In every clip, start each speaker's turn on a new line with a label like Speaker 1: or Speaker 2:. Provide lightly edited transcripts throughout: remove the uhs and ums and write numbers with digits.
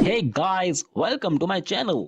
Speaker 1: Hey guys, welcome to my channel.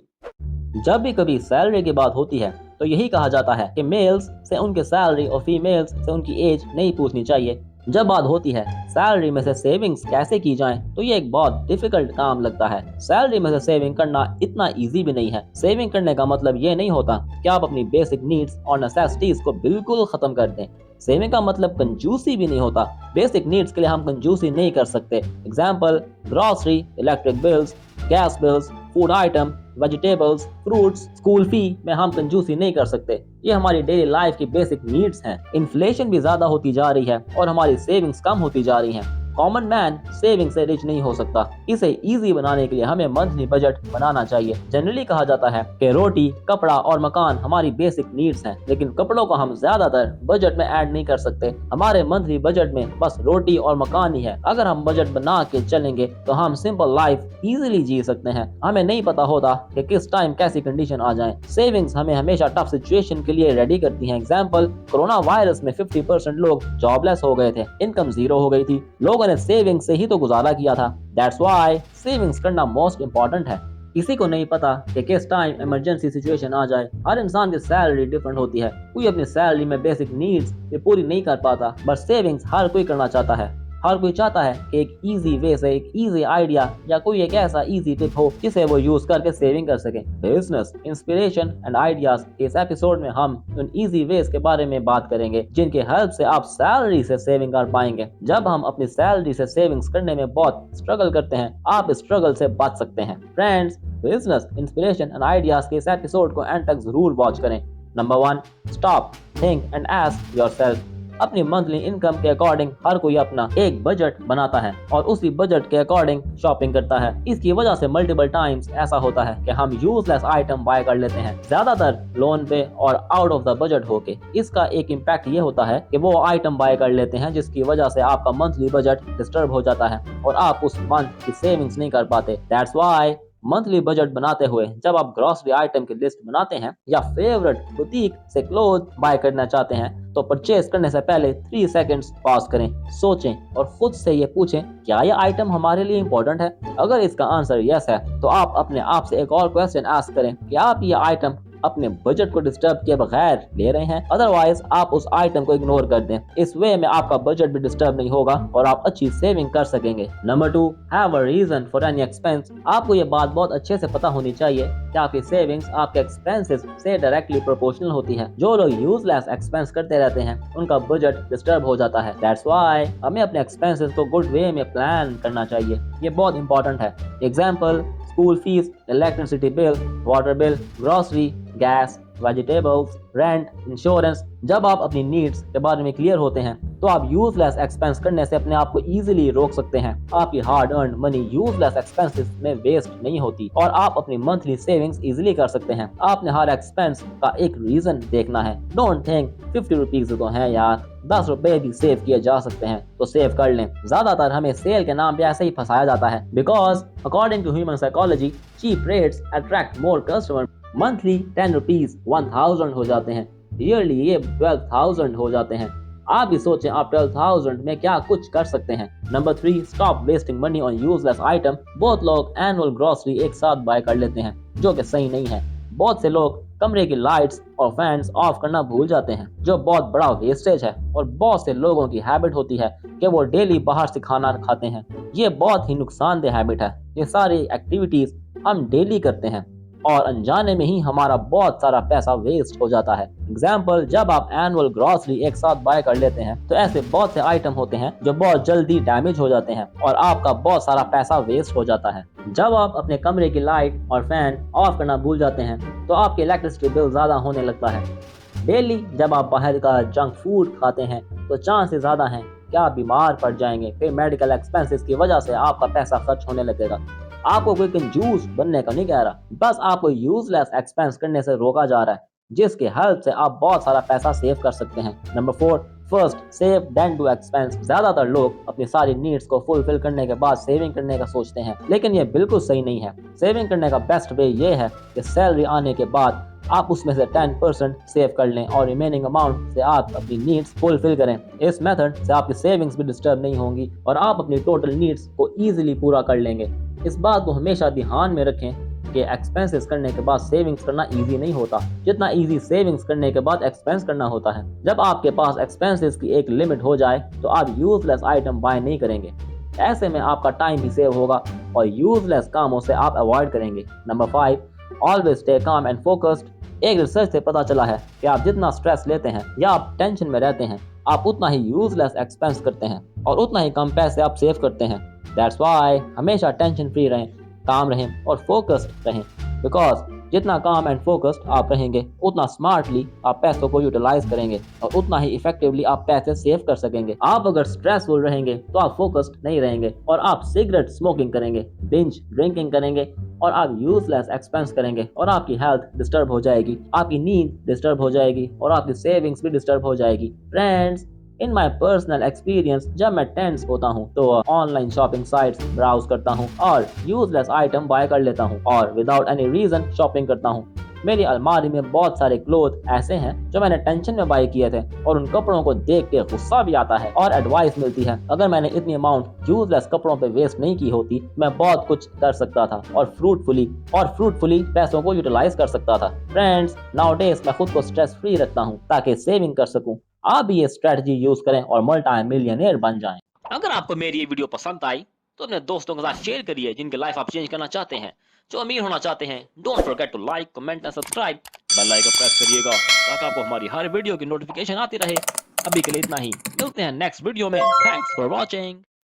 Speaker 2: जब भी कभी सैलरी की बात होती है तो यही कहा जाता है कि मेल्स से उनके सैलरी और फीमेल्स से उनकी एज नहीं पूछनी चाहिए। जब बात होती है सैलरी में से सेविंग्स कैसे की जाएं तो ये एक बहुत डिफिकल्ट काम लगता है। सैलरी में से सेविंग करना इतना इजी भी नहीं है। सेविंग करने का मतलब ये नहीं होता कि आप अपनी बेसिक नीड्स और नेसेसिटीज को बिल्कुल खत्म कर दें। सेविंग का मतलब कंजूसी भी नहीं होता। बेसिक नीड्स के लिए हम कंजूसी नहीं कर सकते। Example, grocery, electric bills, gas bills, food item, vegetables, fruits, school fee में हम कंजूसी नहीं कर सकते। ये हमारी डेली लाइफ की बेसिक नीड्स हैं। इन्फ्लेशन भी ज्यादा होती जा रही है और हमारी सेविंग्स कम होती जा रही हैं। कॉमन मैन सेविंग से रिच नहीं हो सकता। इसे इजी बनाने के लिए हमें मंथली बजट बनाना चाहिए। जनरली कहा जाता है कि रोटी, कपड़ा और मकान हमारी बेसिक नीड्स हैं, लेकिन कपड़ों को हम ज्यादातर बजट में ऐड नहीं कर सकते। हमारे मंथली बजट में बस रोटी और मकान ही है। अगर हम बजट बना के चलेंगे तो हम सिंपल लाइफ इजीली जी सकते हैं। हमें नहीं पता होता कि किस टाइम कैसी कंडीशन आ जाए। सेविंग्स हमें हमेशा टफ सिचुएशन के लिए रेडी करती हैं। एग्जाम्पल, कोरोना वायरस में 50% लोग जॉबलेस हो गए थे, इनकम जीरो हो गई थी। लोगों ने सेविंग से ही तो गुजारा किया था। दैट्स व्हाई सेविंग्स करना मोस्ट इंपॉर्टेंट है। किसी को नहीं पता कि किस टाइम इमरजेंसी सिचुएशन आ जाए। हर इंसान की सैलरी डिफरेंट होती है। कोई अपनी सैलरी में बेसिक नीड्स ये पूरी नहीं कर पाता, बट सेविंग्स हर कोई करना चाहता है। हर कोई चाहता है कि एक इजी वे से, एक इजी आइडिया या कोई एक ऐसा इजी टिप हो जिसे वो यूज करके सेविंग कर सके। बिजनेस, इंस्पिरेशन एंड आइडियाज, इस एपिसोड में हम उन इजी वेज के बारे में बात करेंगे जिनके हेल्प से आप सैलरी से सेविंग कर पाएंगे। जब हम अपनी सैलरी से सेविंग्स करने में बहुत स्ट्रगल करते हैं, आप इस स्ट्रगल से बच सकते हैं। Friends, business, inspiration and ideas के इस एपिसोड को एंड तक जरूर वॉच करें। Number 1, stop, think and ask yourself. अपनी मंथली इनकम के अकॉर्डिंग हर कोई अपना एक बजट बनाता है और उसी बजट के अकॉर्डिंग शॉपिंग करता है। इसकी वजह से मल्टीपल टाइम्स ऐसा होता है कि हम यूजलेस आइटम बाय कर लेते हैं, ज्यादातर लोन पे और आउट ऑफ द बजट होके। इसका एक इम्पैक्ट ये होता है कि वो आइटम बाय कर लेते हैं जिसकी वजह से आपका मंथली बजट डिस्टर्ब हो जाता है और आप उस मंथ की सेविंग्स नहीं कर पाते। दैट्स व्हाई मंथली बजट बनाते हुए जब आप ग्रोसरी आइटम की लिस्ट बनाते हैं या फेवरेट बुटीक से क्लोथ बाय करना चाहते हैं तो परचेज करने से पहले 3 सेकंड्स पॉज करें, सोचें और खुद से ये पूछें, क्या ये आइटम हमारे लिए इम्पोर्टेंट है? अगर इसका आंसर यस है तो आप अपने आप से एक और क्वेश्चन आस्क करें कि आप ये आइटम अपने बजट को डिस्टर्ब किए बगैर ले रहे हैं। अदरवाइज आप उस आइटम को इग्नोर कर दें। इस वे में आपका बजट भी डिस्टर्ब नहीं होगा और आप अच्छी सेविंग कर सकेंगे। Number 2, have a reason for any expense. आपको ये बात बहुत अच्छे से पता होनी चाहिए कि आपकी सेविंग्स आपके एक्सपेंसेस से डायरेक्टली प्रोपोर्शनल होती है। जो लोग यूजलेस एक्सपेंस करते रहते हैं उनका बजट डिस्टर्ब हो जाता है। दैट्स व्हाई हमें अपने एक्सपेंसेस को गुड वे में प्लान करना चाहिए। ये बहुत इंपॉर्टेंट है। Example, school fees, electricity bill, water bill, grocery, gas, vegetables, rent, insurance. जब आप अपनी नीड्स के बारे में क्लियर होते हैं तो आप यूजलेस एक्सपेंस करने से अपने आप को इजीली रोक सकते हैं। आपकी hard earn money useless expenses में वेस्ट नहीं होती और आप अपनी मंथली सेविंग्स इजीली कर सकते हैं। आपने हर एक्सपेंस का एक रीजन देखना है। डोंट थिंक 50 रुपीज तो है यार, 10 रुपए भी सेव किए जा सकते हैं तो सेव कर लें। ज्यादातर हमें सेल के नाम पे ऐसे ही फंसाया जाता है। Because according to human psychology, cheap rates attract more customer. Monthly 10 rupees 1000 हो जाते हैं, ईयरली ये 12,000 हो जाते हैं। आप भी सोचें आप 12,000 में क्या कुछ कर सकते हैं। Number 3, stop wasting money on useless item. बहुत लोग एनुअल ग्रोसरी एक साथ बाय कर लेते हैं जो कि सही नहीं है। बहुत से लोग कमरे की लाइट्स और फैंस ऑफ करना भूल जाते हैं जो बहुत बड़ा वेस्टेज है। और बहुत से लोगों की हैबिट होती है कि वो डेली बाहर से खाना खाते हैं। ये बहुत ही नुकसानदेह हैबिट है। ये सारी एक्टिविटीज हम डेली करते हैं और अनजाने में ही हमारा बहुत सारा पैसा वेस्ट हो जाता है। एग्जाम्पल, जब आप एनुअल ग्रोसरी एक साथ बाय कर लेते हैं तो ऐसे बहुत से आइटम होते हैं जो बहुत जल्दी डैमेज हो जाते हैं और आपका बहुत सारा पैसा वेस्ट हो जाता है। जब आप अपने कमरे की लाइट और फैन ऑफ करना भूल जाते हैं तो आपके इलेक्ट्रिसिटी बिल ज्यादा होने लगता है। डेली जब आप बाहर का जंक फूड खाते हैं तो चांसेस ज्यादा हैं कि आप बीमार पड़ जाएंगे। फिर मेडिकल एक्सपेंसेस की वजह से आपका पैसा खर्च होने लगेगा। आपको कोई कंजूस बनने का नहीं कह रहा, बस आपको यूजलेस एक्सपेंस करने से रोका जा रहा है जिसके हेल्प से आप बहुत सारा पैसा सेव कर सकते हैं। Number 4, first save then do expense. ज्यादातर लोग अपनी सारी नीड्स को फुलफिल करने के बाद सेविंग करने का सोचते हैं, लेकिन ये बिल्कुल सही नहीं है। सेविंग करने का बेस्ट वे ये है कि सैलरी आने के बाद आप उसमें से 10% सेव कर लें और रिमेनिंग अमाउंट से आप अपनी नीड्स फुलफिल करें। इस मेथड से आपकी सेविंग्स भी डिस्टर्ब नहीं होंगी और आप अपनी टोटल नीड्स को ईजिली पूरा कर लेंगे। इस बात को हमेशा ध्यान में रखें कि एक्सपेंसेस करने के बाद सेविंग्स करना इजी नहीं होता, जितना इजी सेविंग्स करने के बाद एक्सपेंस करना होता है। जब आपके पास एक्सपेंसेस की एक लिमिट हो जाए तो आप यूजलेस आइटम बाय नहीं करेंगे। ऐसे में आपका टाइम भी सेव होगा और यूजलेस कामों से आप अवॉइड करेंगे। Number 5, always stay calm and focused. एक रिसर्च से पता चला है कि आप जितना स्ट्रेस लेते हैं या आप टेंशन में रहते हैं, आप उतना ही यूजलेस एक्सपेंस करते हैं और उतना ही कम पैसे आप सेव करते हैं। दैट्स वाई हमेशा टेंशन फ्री रहें, काम रहें और फोकस्ड रहें, बिकॉज जितना काम एंड फोकस्ड आप रहेंगे उतना स्मार्टली आप पैसों को यूटिलाइज करेंगे और उतना ही इफेक्टिवली आप पैसे सेव कर सकेंगे। आप अगर स्ट्रेसफुल रहेंगे तो आप फोकस्ड नहीं रहेंगे और आप सिगरेट स्मोकिंग करेंगे, बिंज ड्रिंकिंग करेंगे और आप यूजलेस एक्सपेंस करेंगे और आपकी हेल्थ डिस्टर्ब हो जाएगी, आपकी नींद डिस्टर्ब हो जाएगी और आपकी सेविंग्स भी डिस्टर्ब हो जाएगी। Friends, in my personal experience जब मैं टेंस होता हूँ तो ऑनलाइन शॉपिंग साइट्स ब्राउज करता हूँ और यूजलेस आइटम बाय कर लेता हूँ और विदाउट एनी रीजन शॉपिंग करता हूँ। मेरी अलमारी में बहुत सारे क्लोथ ऐसे हैं जो मैंने टेंशन में बाय किए थे और उन कपड़ों को देख के गुस्सा भी आता है और एडवाइस मिलती है। अगर मैंने इतनी अमाउंट यूजलेस कपड़ों पे वेस्ट नहीं की होती, मैं बहुत कुछ कर सकता था और फ्रूटफुली पैसों को यूटिलाइज कर सकता था। फ्रेंड्स, नाउडेज मैं खुद को स्ट्रेस फ्री रखता हूँ ताकि सेविंग कर सकूँ। आप भी ये स्ट्रेटजी यूज करें और मल्टी मिलियनेयर बन जाएं।
Speaker 1: अगर आपको मेरी ये वीडियो पसंद आई तो अपने दोस्तों के साथ शेयर करिए जिनकी लाइफ आप चेंज करना चाहते हैं, जो अमीर होना चाहते हैं। Don't forget to like, comment and subscribe. Bell icon press करिएगा ताकि आपको हमारी हर वीडियो की नोटिफिकेशन आती रहे। अभी के लिए इतना ही, मिलते हैं नेक्स्ट वीडियो में। Thanks for watching.